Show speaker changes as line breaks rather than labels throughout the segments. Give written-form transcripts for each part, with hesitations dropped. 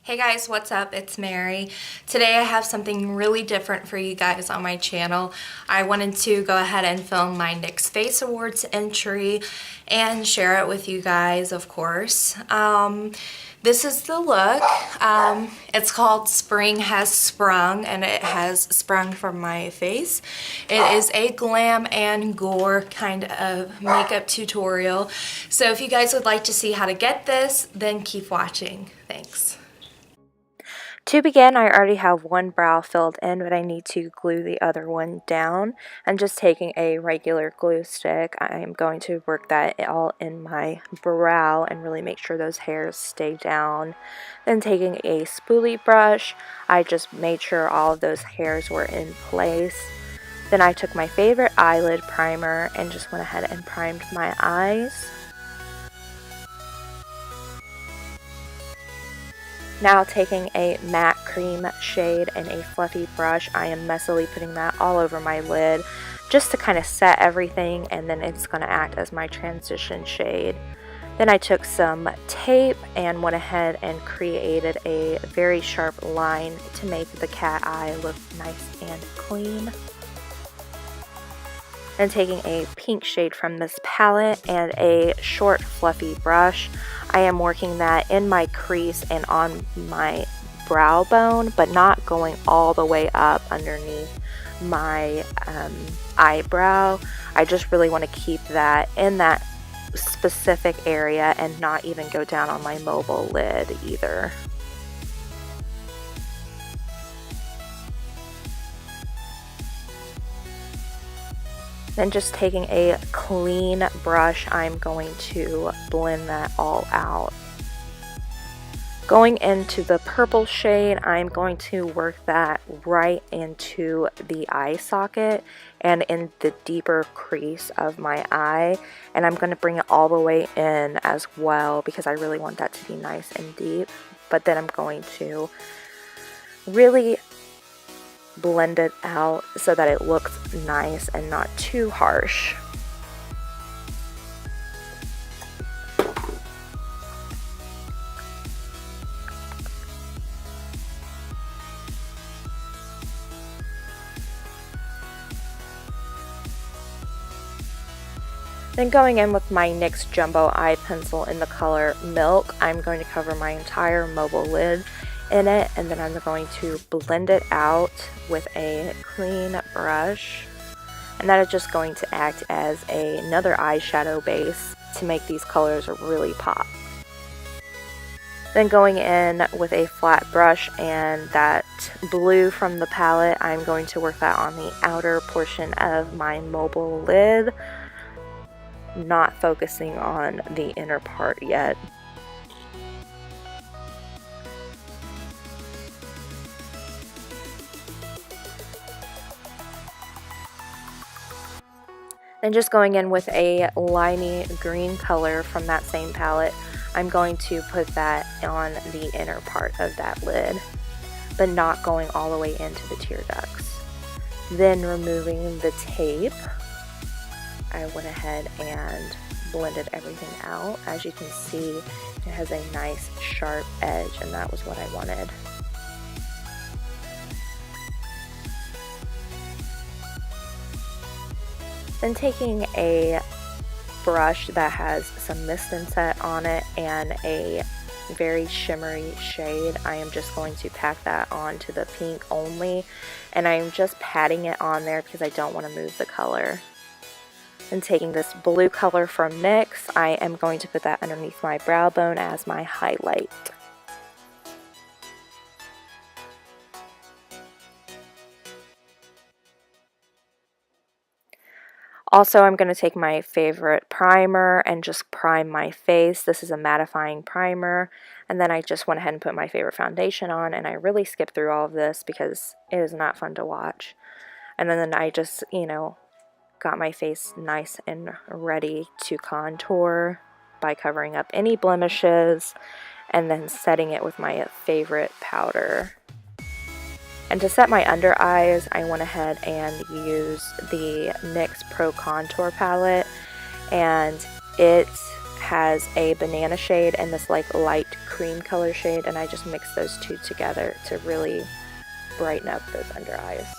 Hey guys, what's up? It's Mary. Today I have something really different for you guys on my channel. I wanted to go ahead and film my NYX FACE Awards entry and share it with you guys, of course. This is the look. It's called Spring Has Sprung, and it has sprung from my face. It is a glam and gore kind of makeup tutorial. So if you guys would like to see how to get this, then keep watching. Thanks. To begin, I already have one brow filled in, but I need to glue the other one down. I'm just taking a regular glue stick. I'm going to work that all in my brow and really make sure those hairs stay down. Then taking a spoolie brush, I just made sure all of those hairs were in place. Then I took my favorite eyelid primer and just went ahead and primed my eyes. Now taking a matte cream shade and a fluffy brush, I am messily putting that all over my lid just to kind of set everything, and then it's going to act as my transition shade. Then I took some tape and went ahead and created a very sharp line to make the cat eye look nice and clean. Then taking a pink shade from this palette and a short fluffy brush, I am working that in my crease and on my brow bone, but not going all the way up underneath my eyebrow. I just really want to keep that in that specific area and not even go down on my mobile lid either. Then just taking a clean brush, I'm going to blend that all out. Going into the purple shade, I'm going to work that right into the eye socket and in the deeper crease of my eye. And I'm going to bring it all the way in as well because I really want that to be nice and deep. But then I'm going to really blend it out so that it looks nice and not too harsh. Then going in with my NYX Jumbo Eye Pencil in the color Milk, I'm going to cover my entire mobile lid in it, and then I'm going to blend it out with a clean brush, and that is just going to act as another eyeshadow base to make these colors really pop. Then going in with a flat brush and that blue from the palette, I'm going to work that on the outer portion of my mobile lid, not focusing on the inner part yet. Then just going in with a limey green color from that same palette, I'm going to put that on the inner part of that lid, but not going all the way into the tear ducts. Then removing the tape, I went ahead and blended everything out. As you can see, it has a nice sharp edge, and that was what I wanted. Then taking a brush that has some mist and set on it and a very shimmery shade, I am just going to pack that onto the pink only, and I'm just patting it on there because I don't want to move the color. And taking this blue color from NYX, I am going to put that underneath my brow bone as my highlight. Also, I'm going to take my favorite primer and just prime my face. This is a mattifying primer. And then I just went ahead and put my favorite foundation on, and I really skipped through all of this because it is not fun to watch. And then I just, got my face nice and ready to contour by covering up any blemishes and then setting it with my favorite powder. And to set my under eyes, I went ahead and used the NYX Pro Contour palette, and it has a banana shade and this like light cream color shade, and I just mixed those two together to really brighten up those under eyes.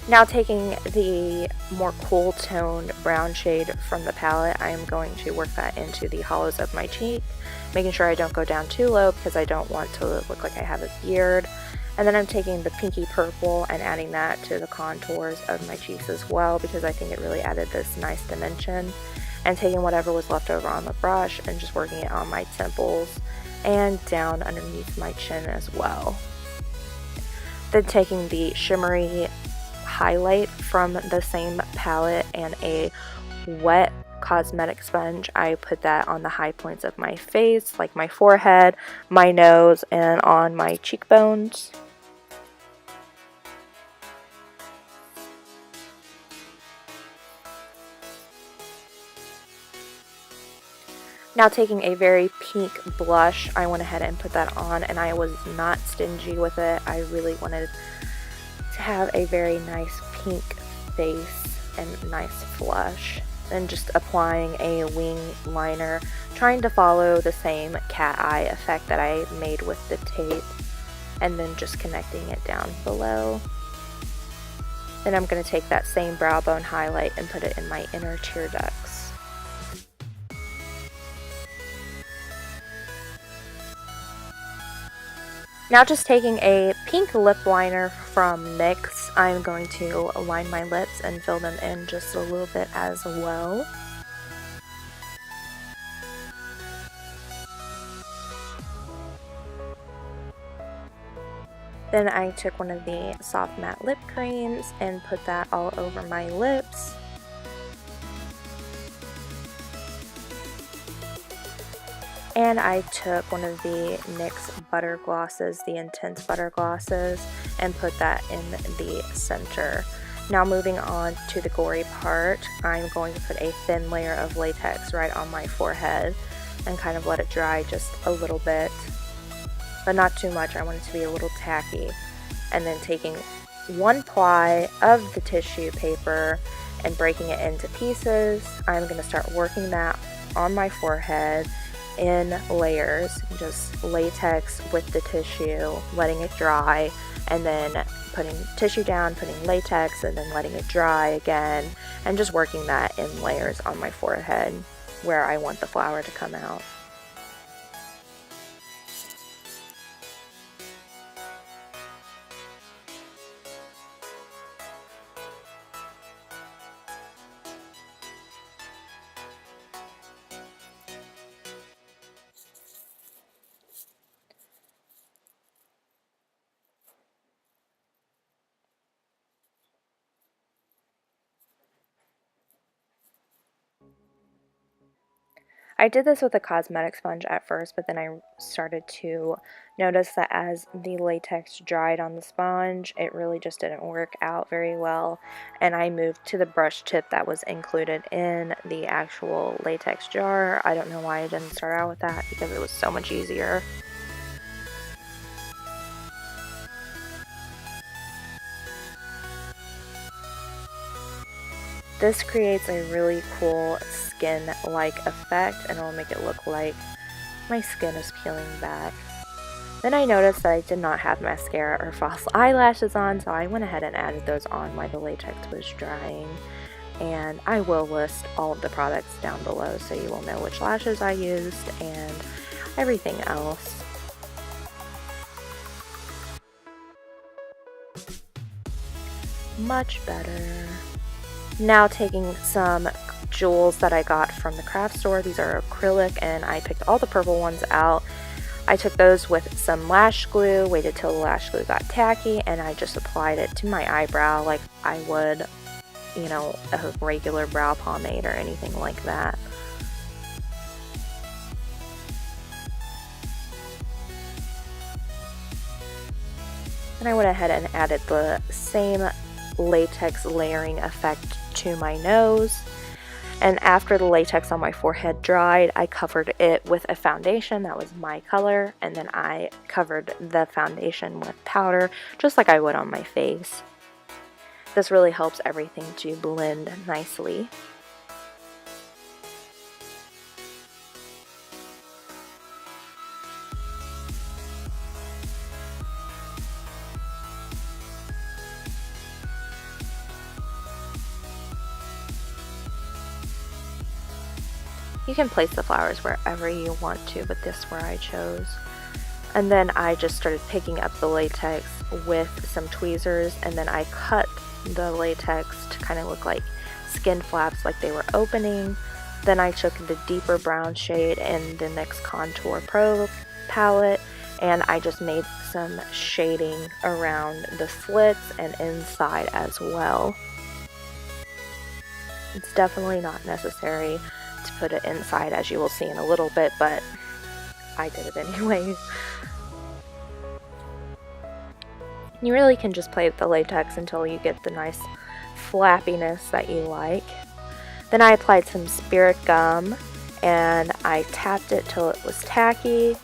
Now taking the more cool toned brown shade from the palette, I am going to work that into the hollows of my cheek, making sure I don't go down too low because I don't want to look like I have a beard. And then I'm taking the pinky purple and adding that to the contours of my cheeks as well, because I think it really added this nice dimension. And taking whatever was left over on the brush and just working it on my temples and down underneath my chin as well. Then taking the shimmery highlight from the same palette and a wet cosmetic sponge, I put that on the high points of my face, like my forehead, my nose, and on my cheekbones. Now taking a very pink blush, I went ahead and put that on, and I was not stingy with it. I really wanted to have a very nice pink face and nice flush. Then just applying a wing liner, trying to follow the same cat eye effect that I made with the tape, and then just connecting it down below. Then I'm going to take that same brow bone highlight and put it in my inner tear ducts. Now just taking a pink lip liner from NYX, I'm going to line my lips and fill them in just a little bit as well. Then I took one of the soft matte lip creams and put that all over my lips. And I took one of the NYX butter glosses, the Intense butter glosses, and put that in the center. Now moving on to the gory part, I'm going to put a thin layer of latex right on my forehead and kind of let it dry just a little bit, but not too much. I want it to be a little tacky. And then taking one ply of the tissue paper and breaking it into pieces, I'm going to start working that on my forehead in layers, just latex with the tissue, letting it dry, and then putting tissue down, putting latex, and then letting it dry again, and just working that in layers on my forehead where I want the flower to come out. I did this with a cosmetic sponge at first, but then I started to notice that as the latex dried on the sponge, it really just didn't work out very well, and I moved to the brush tip that was included in the actual latex jar. I don't know why I didn't start out with that, because it was so much easier. This creates a really cool skin-like effect, and it'll make it look like my skin is peeling back. Then I noticed that I did not have mascara or false eyelashes on, so I went ahead and added those on while the latex was drying. And I will list all of the products down below so you will know which lashes I used and everything else. Much better. Now taking some jewels that I got from the craft store. These are acrylic, and I picked all the purple ones out. I took those with some lash glue, waited till the lash glue got tacky, and I just applied it to my eyebrow like I would, you know, a regular brow pomade or anything like that. And I went ahead and added the same latex layering effect to my nose. And after the latex on my forehead dried, I covered it with a foundation that was my color, and then I covered the foundation with powder, just like I would on my face. This really helps everything to blend nicely. You can place the flowers wherever you want to, but this is where I chose. And then I just started picking up the latex with some tweezers, and then I cut the latex to kind of look like skin flaps, like they were opening. Then I took the deeper brown shade in the NYX Contour Pro palette, and I just made some shading around the slits and inside as well. It's definitely not necessary to put it inside, as you will see in a little bit, but I did it anyways. You really can just play with the latex until you get the nice flappiness that you like. Then I applied some spirit gum and I tapped it till it was tacky,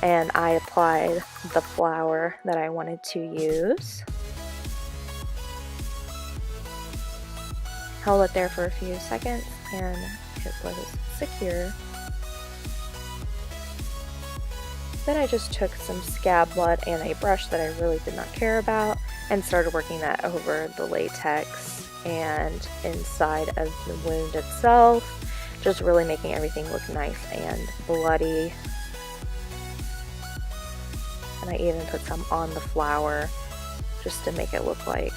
and I applied the flower that I wanted to use. Held it there for a few seconds and it was secure. Then I just took some scab blood and a brush that I really did not care about and started working that over the latex and inside of the wound itself, just really making everything look nice and bloody. And I even put some on the flower just to make it look like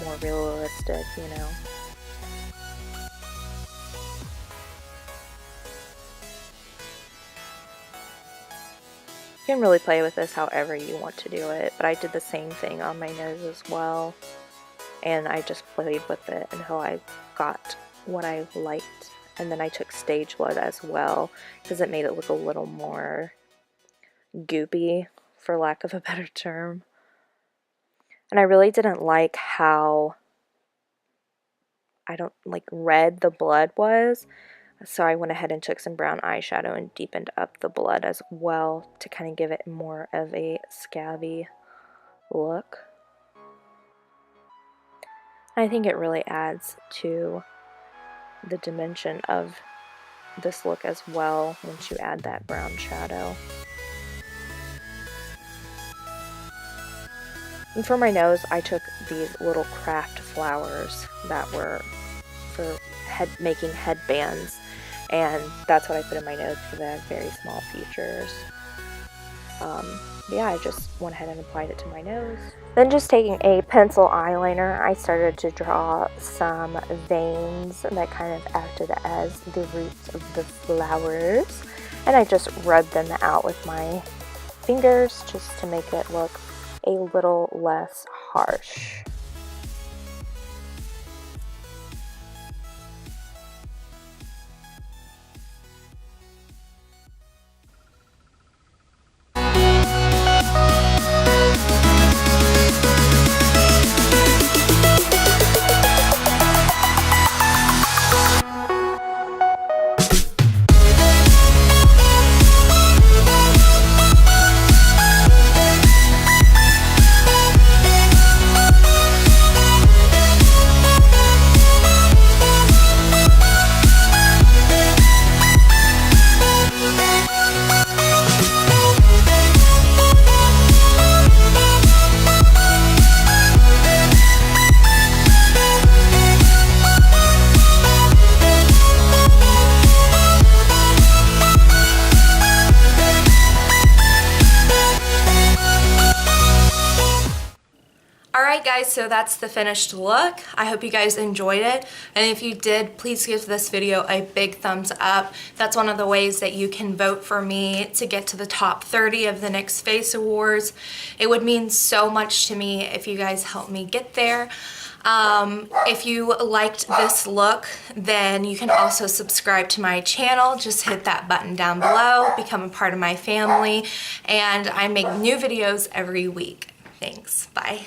more realistic, you know. You can really play with this however you want to do it, but I did the same thing on my nose as well, and I just played with it until I got what I liked. And then I took stage blood as well because it made it look a little more goopy, for lack of a better term. And I really didn't like how red the blood was. So I went ahead and took some brown eyeshadow and deepened up the blood as well to kind of give it more of a scabby look. I think it really adds to the dimension of this look as well once you add that brown shadow. And for my nose, I took these little craft flowers that were for making headbands, and that's what I put in my nose because they have very small features. Yeah, I just went ahead and applied it to my nose. Then just taking a pencil eyeliner, I started to draw some veins that kind of acted as the roots of the flowers, and I just rubbed them out with my fingers just to make it look a little less harsh.
Alright guys, so that's the finished look. I hope you guys enjoyed it, and if you did, please give this video a big thumbs up. That's one of the ways that you can vote for me to get to the top 30 of the NYX Face Awards. It would mean so much to me if you guys help me get there. If you liked this look, then you can also subscribe to my channel. Just hit that button down below, become a part of my family, and I make new videos every week. Thanks, bye.